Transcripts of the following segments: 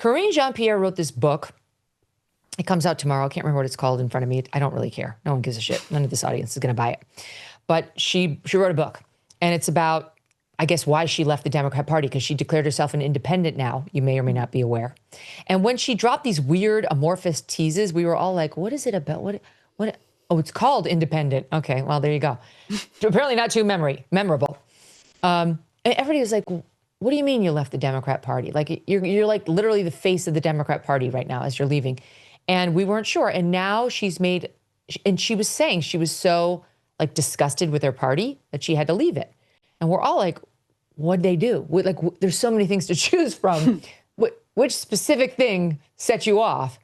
Karine Jean-Pierre wrote this book. It comes out tomorrow. I can't remember what it's called in front of me. I don't really care. No one gives a shit. None of this audience is going to buy it. But she wrote a book, and it's about, I guess, why she left the Democrat Party, because she declared herself an independent now. You may or may not be aware. And when she dropped these weird amorphous teases, we were all like, what is it about? What? Oh, it's called independent. Okay, well, there you go. Apparently not too memorable. And everybody was like, what do you mean you left the Democrat Party? Like, you're like literally the face of the Democrat Party right now as you're leaving. And we weren't sure. And now she's made, and she was saying she was so like disgusted with her party that she had to leave it. And we're all like, what'd they do? Like, there's so many things to choose from. Which specific thing set you off?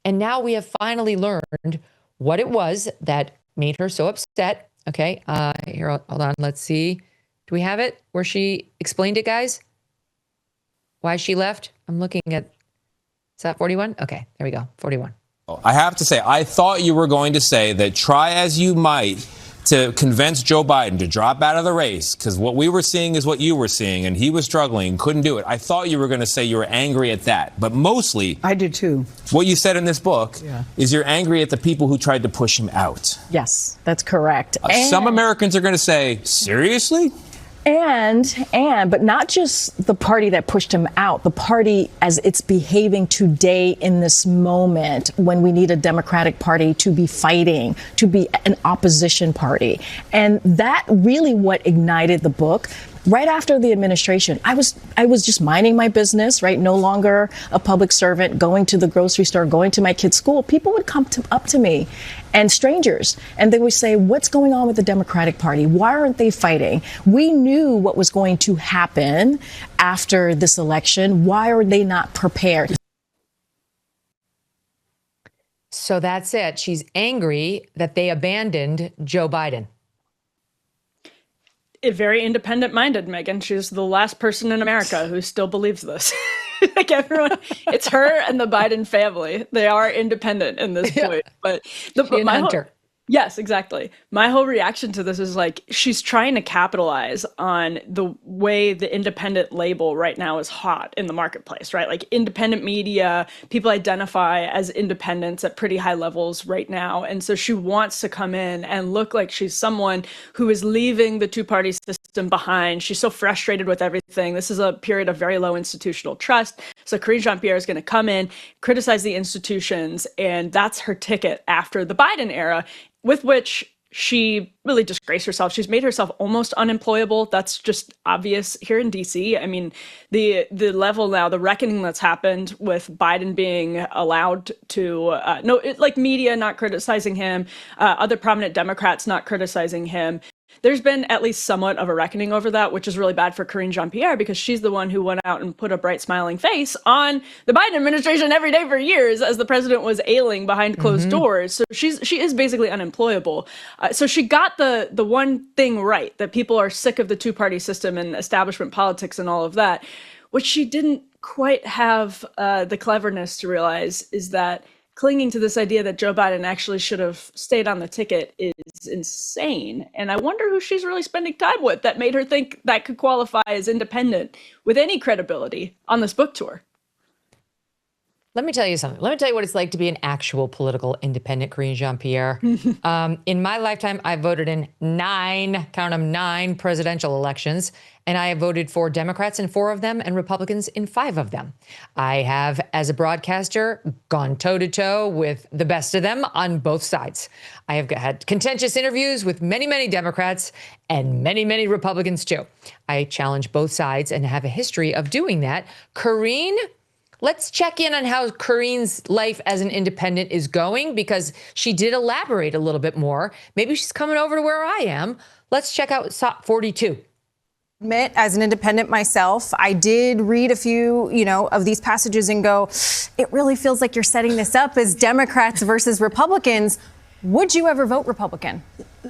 And now we have finally learned what it was that made her so upset. Okay, here, hold on, let's see. Do we have it where she explained it, guys? Why she left? I'm looking at, is that 41? Okay, there we go, 41. I have to say, I thought you were going to say that try as you might to convince Joe Biden to drop out of the race, because what we were seeing is what you were seeing, and he was struggling, couldn't do it. I thought you were going to say you were angry at that, but mostly... I did too. What you said in this book is you're angry at the people who tried to push him out. Yes, that's correct. Some Americans are going to say, seriously? But not just the party that pushed him out, the party as it's behaving today in this moment when we need a Democratic Party to be fighting, to be an opposition party. And that really what ignited the book. Right after the administration, I was just minding my business, right? No longer a public servant, going to the grocery store, going to my kids' school. People would come up to me, and strangers, and they would say, what's going on with the Democratic Party? Why aren't they fighting? We knew what was going to happen after this election. Why are they not prepared? So that's it. She's angry that they abandoned Joe Biden. Very independent-minded, Megyn. She's the last person in America who still believes this. Like everyone, it's her and the Biden family. They are independent in this point. But my hunter. Yes, exactly. My whole reaction to this is like she's trying to capitalize on the way the independent label right now is hot in the marketplace, right? Like independent media, people identify as independents at pretty high levels right now. And so she wants to come in and look like she's someone who is leaving the two-party system behind. She's so frustrated with everything. This is a period of very low institutional trust. So Karine Jean-Pierre is going to come in, criticize the institutions, and that's her ticket after the Biden era, with which she really disgraced herself. She's made herself almost unemployable. That's just obvious here in DC. I mean, the level now, the reckoning that's happened with Biden being allowed to, like media not criticizing him, other prominent Democrats not criticizing him. There's been at least somewhat of a reckoning over that, which is really bad for Karine Jean-Pierre because she's the one who went out and put a bright smiling face on the Biden administration every day for years as the president was ailing behind closed doors. So she is basically unemployable. So she got the one thing right, that people are sick of the two-party system and establishment politics and all of that. What she didn't quite have the cleverness to realize is that clinging to this idea that Joe Biden actually should have stayed on the ticket is insane. And I wonder who she's really spending time with that made her think that could qualify as independent with any credibility on this book tour. Let me tell you something. Let me tell you what it's like to be an actual political independent, Karine Jean-Pierre. In my lifetime, I voted in 9 presidential elections, and I have voted for Democrats in 4 of them and Republicans in 5 of them. I have, as a broadcaster, gone toe-to-toe with the best of them on both sides. I have had contentious interviews with many, many Democrats and many, many Republicans, too. I challenge both sides and have a history of doing that. Karine, let's check in on how Karine's life as an independent is going, because she did elaborate a little bit more. Maybe she's coming over to where I am. Let's check out SOP 42. As an independent myself, I did read a few, of these passages and go, it really feels like you're setting this up as Democrats versus Republicans. Would you ever vote Republican?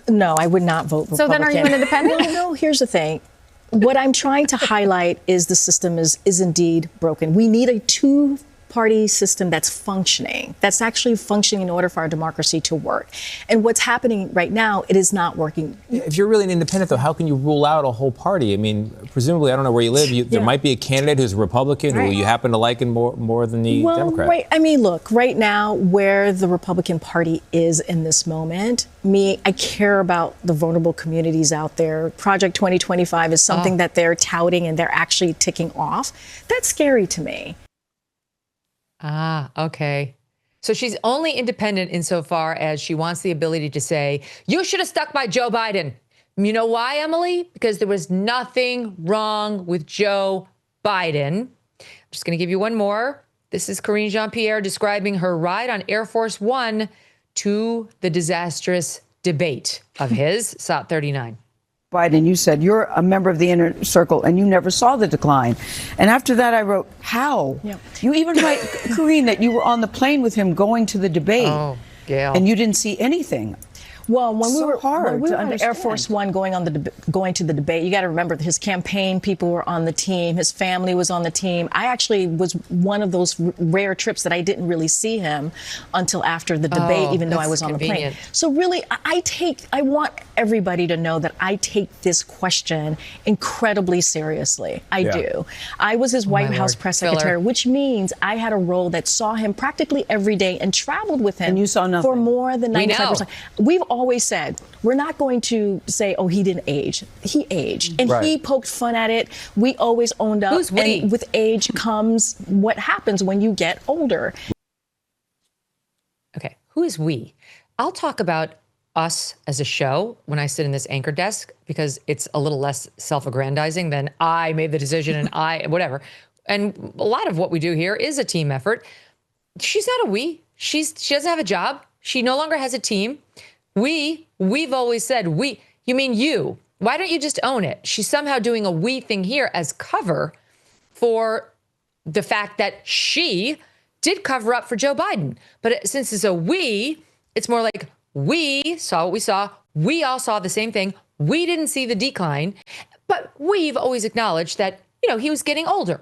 No, I would not vote Republican. So then are you an independent? No, here's the thing. What I'm trying to highlight is the system is indeed broken. We need a two-party two-party system that's functioning, that's actually functioning in order for our democracy to work. And what's happening right now, it is not working. If you're really an independent, though, how can you rule out a whole party? I mean, presumably, I don't know where you live. There might be a candidate who's a Republican who you happen to like more than the Democrat. Right. I mean, look, right now, where the Republican Party is in this moment, I care about the vulnerable communities out there. Project 2025 is something that they're touting and they're actually ticking off. That's scary to me. Okay. So she's only independent insofar as she wants the ability to say, you should have stuck by Joe Biden. You know why, Emily? Because there was nothing wrong with Joe Biden. I'm just going to give you one more. This is Karine Jean-Pierre describing her ride on Air Force One to the disastrous debate of his SOT 39. Biden, you said you're a member of the inner circle and you never saw the decline. And after that, I wrote, how? Yep. You even write, Karine, that you were on the plane with him going to the debate. Oh, Gail. And you didn't see anything. Well, when we were on the Air Force One going to the debate, you got to remember that his campaign people were on the team, his family was on the team. I actually was one of those rare trips that I didn't really see him until after the debate, even though I was on the plane. So really, I want everybody to know that I take this question incredibly seriously. I do. I was his White House press secretary, which means I had a role that saw him practically every day and traveled with him. And you saw nothing. For more than 95%. We've always said, we're not going to say, oh, he didn't age. He aged. And he poked fun at it. We always owned up. Who's we? And with age comes what happens when you get older. Okay, who is we? I'll talk about us as a show when I sit in this anchor desk because it's a little less self-aggrandizing than I made the decision and whatever. And a lot of what we do here is a team effort. She's not a we. She doesn't have a job. She no longer has a team. We've always said we. You mean you? Why don't you just own it? She's somehow doing a we thing here as cover for the fact that she did cover up for Joe Biden. But since it's a we, it's more like we saw what we saw. We all saw the same thing. We didn't see the decline, but we've always acknowledged that, he was getting older.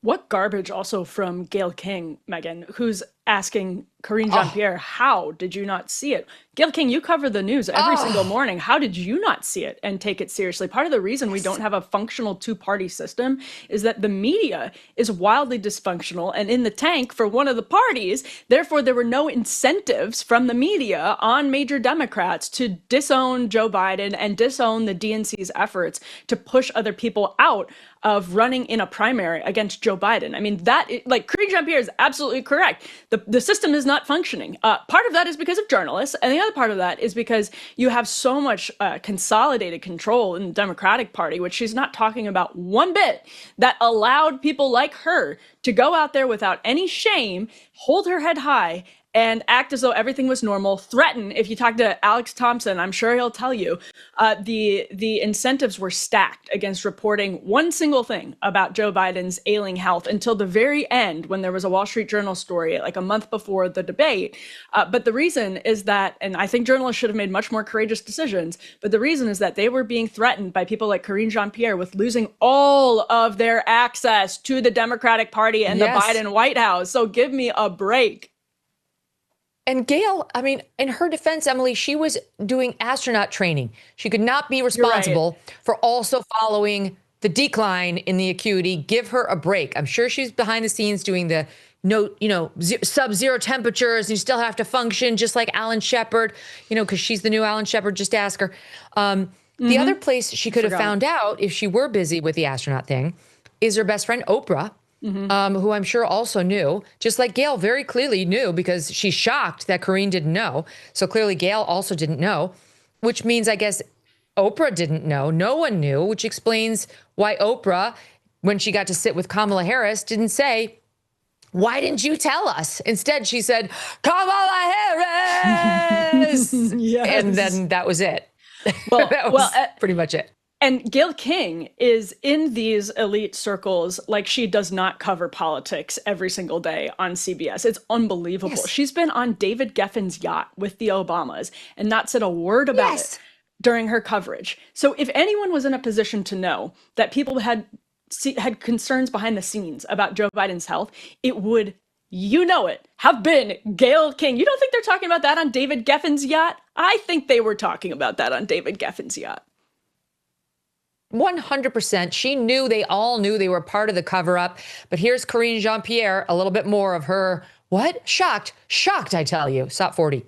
What garbage also from Gayle King, Megyn, who's asking Karine Jean-Pierre, how did you not see it? Gayle King, you cover the news every single morning. How did you not see it and take it seriously? Part of the reason we don't have a functional two-party system is that the media is wildly dysfunctional and in the tank for one of the parties. Therefore, there were no incentives from the media on major Democrats to disown Joe Biden and disown the DNC's efforts to push other people out of running in a primary against Joe Biden. I mean, Karine Jean-Pierre is absolutely correct. The system is not functioning. Part of that is because of journalists, and the other part of that is because you have so much consolidated control in the Democratic Party, which she's not talking about one bit, that allowed people like her to go out there without any shame, hold her head high, and act as though everything was normal, threaten. If you talk to Alex Thompson, I'm sure he'll tell you, the incentives were stacked against reporting one single thing about Joe Biden's ailing health until the very end when there was a Wall Street Journal story like a month before the debate. But the reason is that, and I think journalists should have made much more courageous decisions, but the reason is that they were being threatened by people like Karine Jean-Pierre with losing all of their access to the Democratic Party and the Biden White House. So give me a break. And Gayle, I mean, in her defense, Emily, she was doing astronaut training. She could not be responsible for also following the decline in the acuity. Give her a break. I'm sure she's behind the scenes doing the sub-zero temperatures. And you still have to function just like Alan Shepard, because she's the new Alan Shepard. Just ask her. The other place she could have found out if she were busy with the astronaut thing is her best friend, Oprah. Who I'm sure also knew, just like Gayle very clearly knew because she's shocked that Karine didn't know. So clearly Gayle also didn't know, which means I guess Oprah didn't know. No one knew, which explains why Oprah, when she got to sit with Kamala Harris, didn't say, why didn't you tell us? Instead, she said, Kamala Harris! And then that was it. That was pretty much it. And Gayle King is in these elite circles like she does not cover politics every single day on CBS. It's unbelievable. Yes. She's been on David Geffen's yacht with the Obamas and not said a word about it during her coverage. So if anyone was in a position to know that people had had concerns behind the scenes about Joe Biden's health, it would, have been Gayle King. You don't think they're talking about that on David Geffen's yacht? I think they were talking about that on David Geffen's yacht. 100%. They all knew they were part of the cover up. But here's Karine Jean-Pierre, a little bit more of her, shocked, I tell you. Stop 40.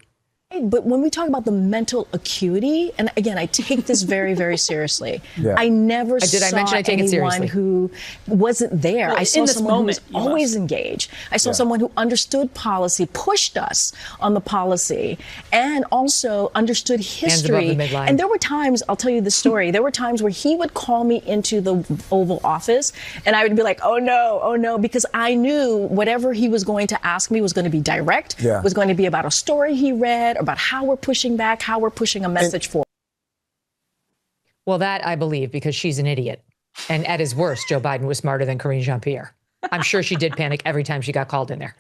But when we talk about the mental acuity, and again, I take this very, very seriously. I never saw anyone who wasn't there. Well, I saw someone who was always must. engaged. I saw someone who understood policy, pushed us on the policy, and also understood history. And there were times, I'll tell you the story, there were times where he would call me into the Oval Office, and I would be like, oh no, because I knew whatever he was going to ask me was going to be direct, was going to be about a story he read, about how we're pushing back, how we're pushing a message forward. Well, that I believe, because she's an idiot. And at his worst, Joe Biden was smarter than Karine Jean-Pierre. I'm sure she did panic every time she got called in there.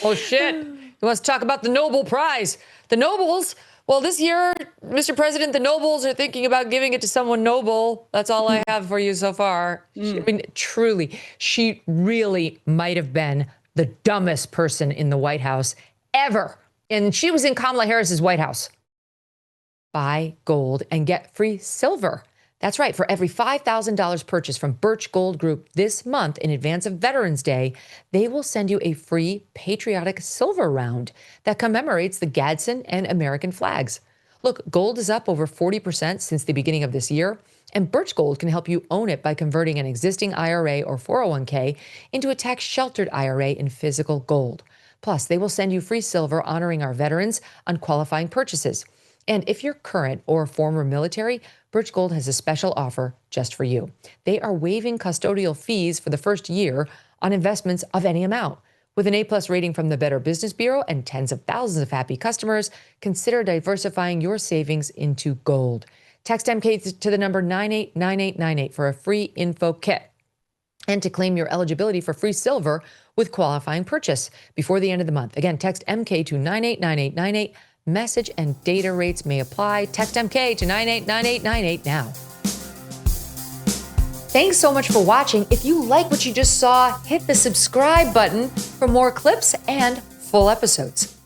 Oh, shit. He wants to talk about the Nobel Prize. The Nobles. Well, this year, Mr. President, the Nobles are thinking about giving it to someone noble. That's all I have for you so far. I mean, truly, she really might have been the dumbest person in the White House ever. And she was in Kamala Harris's White House. Buy gold and get free silver. That's right. For every $5,000 purchase from Birch Gold Group this month in advance of Veterans Day, they will send you a free patriotic silver round that commemorates the Gadsden and American flags. Look, gold is up over 40% since the beginning of this year, and Birch Gold can help you own it by converting an existing IRA or 401k into a tax-sheltered IRA in physical gold. Plus, they will send you free silver honoring our veterans on qualifying purchases. And if you're current or former military, Birch Gold has a special offer just for you. They are waiving custodial fees for the first year on investments of any amount. With an A+ rating from the Better Business Bureau and tens of thousands of happy customers, consider diversifying your savings into gold. Text MK to the number 989898 for a free info kit and to claim your eligibility for free silver with qualifying purchase before the end of the month. Again, text MK to 989898. Message and data rates may apply. Text MK to 989898 now. Thanks so much for watching. If you like what you just saw, hit the subscribe button for more clips and full episodes.